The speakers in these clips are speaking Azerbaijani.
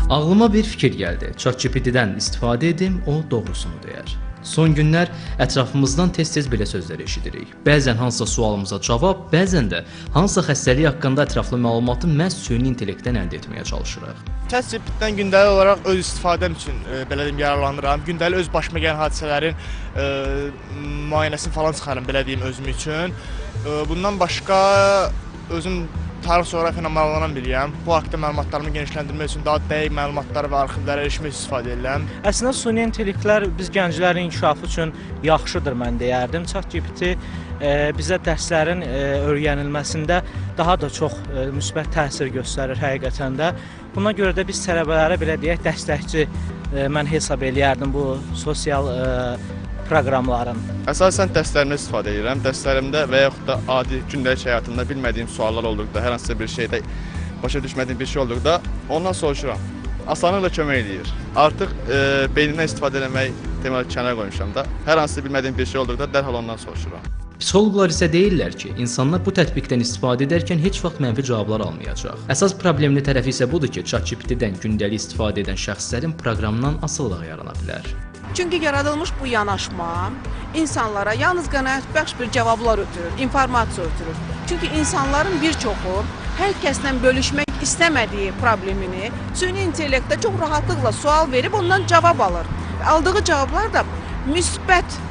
Ağlıma bir fikir gəldi. ChatGPT-dən istifadə edim, o doğrusunu deyər. Son günlər ətrafımızdan tez-tez belə sözlər eşidirik. Bəzən hansısa sualımıza cavab, bəzən də hansısa xəstəlik haqqında ətraflı məlumatı məhz süni intellektdən əldə etməyə çalışırıq. ChatGPT-dən gündəlik olaraq öz istifadəm üçün belə deyim yararlanıram. Gündəlik öz başıma gələn hadisələrin müayinəsini falan çıxarım belə deyim özüm üçün. Bundan başqa özüm tarix coğrafiya ilə maraqlanan biriyəm. Bu haqqda məlumatlarımı genişləndirmək üçün daha dəqiq məlumatlara və arxivlərə erişmək üçün istifadə edirəm. Əslində süni intellektlər biz gənclərin inkişafı üçün yaxşıdır mən deyərdim. ChatGPT bizə dərslərin öyrənilməsində daha da çox müsbət təsir göstərir həqiqətən də. Buna görə də biz tələbələrə belə deyək dəstəkçi mən hesab eləyərdim bu sosial proqramların. Əsasən dərslərimdə istifadə edirəm. Dərslərimdə və yaxud da adi gündəlik həyatımda bilmədiyim suallar olduqda, hər hansısa bir şeydə başa düşmədiyim bir şey olduqda ondan soruşuram. Asanlıqla kömək edir. Artıq beynimdən istifadə etmək deməli kənara qoymuşam da. Hər hansısa bilmədiyim bir şey olduqda dərhal ondan soruşuram. Psixoloqlar isə deyirlər ki, insanlar bu tətbiqdən istifadə edərkən heç vaxt mənfi cavablar almayacaq. Əsas problemli tərəfi isə budur ki, ChatGPT-dən gündəlik istifadə edən şəxslərin proqramdan asılılığı yarana bilər. Çünki yaradılmış bu yanaşma insanlara yalnız qənaətbəxş bir cavablar ötürür, informasiya ötürür. Çünki insanların bir çoxu hər kəslə bölüşmək istəmədiyi problemini süni intellektdə çox rahatlıqla sual verib ondan cavab alır. Aldığı cavablar da müsbət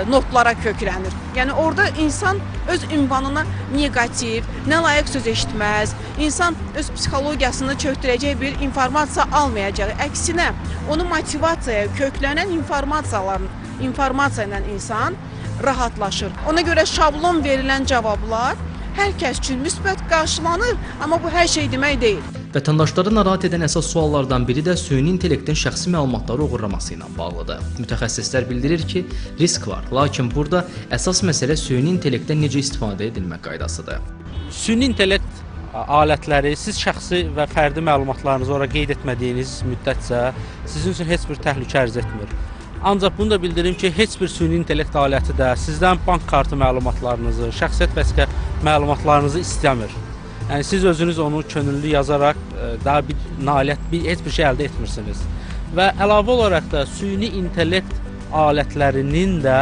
notlara köklənir. Yəni orada insan öz ünvanına negativ, nə layiq söz eşitməz, insan öz psixologiyasını çökdürəcək bir informasiya almayacaq. Əksinə, onu motivasiyaya köklənən informasiya ilə insan rahatlaşır. Ona görə şablon verilən cavablar hər kəs üçün müsbət qarşılanır, amma bu hər şey demək deyil. Vətəndaşları narahat edən əsas suallardan biri də süni intellektin şəxsi məlumatları oğurlaması ilə bağlıdır. Mütəxəssislər bildirir ki, risk var, lakin burada əsas məsələ süni intellektdən necə istifadə edilmək qaydasıdır. Süni intellekt alətləri siz şəxsi və fərdi məlumatlarınızı ora qeyd etmədiyiniz müddətcə sizin üçün heç bir təhlükə arz etmir. Ancaq bunu da bildirim ki, heç bir süni intellekt aləti də sizdən bank kartı məlumatlarınızı, şəxsiyyət vəsiqə məlumatlarınızı istəmir. Yəni siz özünüz onu könüllü yazaraq daha bir nailiyyət, heç bir şey əldə etmirsiniz. Və əlavə olaraq da süni intellekt alətlərinin də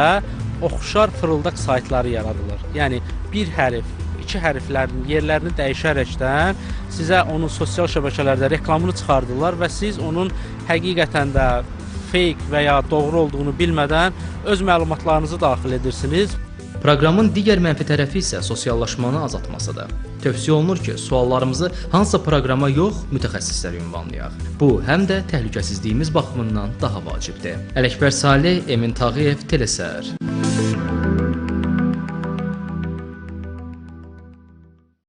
oxşar fırıldaq saytları yaradılır. Yəni bir hərf, iki hərflərin yerlərini dəyişərəkdən sizə onun sosial şəbəkələrdə reklamını çıxardırlar və siz onun həqiqətən də fake və ya doğru olduğunu bilmədən öz məlumatlarınızı daxil edirsiniz. Proqramın digər mənfi tərəfi isə sosiallaşmanı azaltmasıdır. Tövsiyə olunur ki, suallarımızı hansısa proqrama yox, mütəxəssislərə ünvanlayaq. Bu, həm də təhlükəsizliyimiz baxımından daha vacibdir. Ələkbər Salih, Emin Tağıyev, Telesər.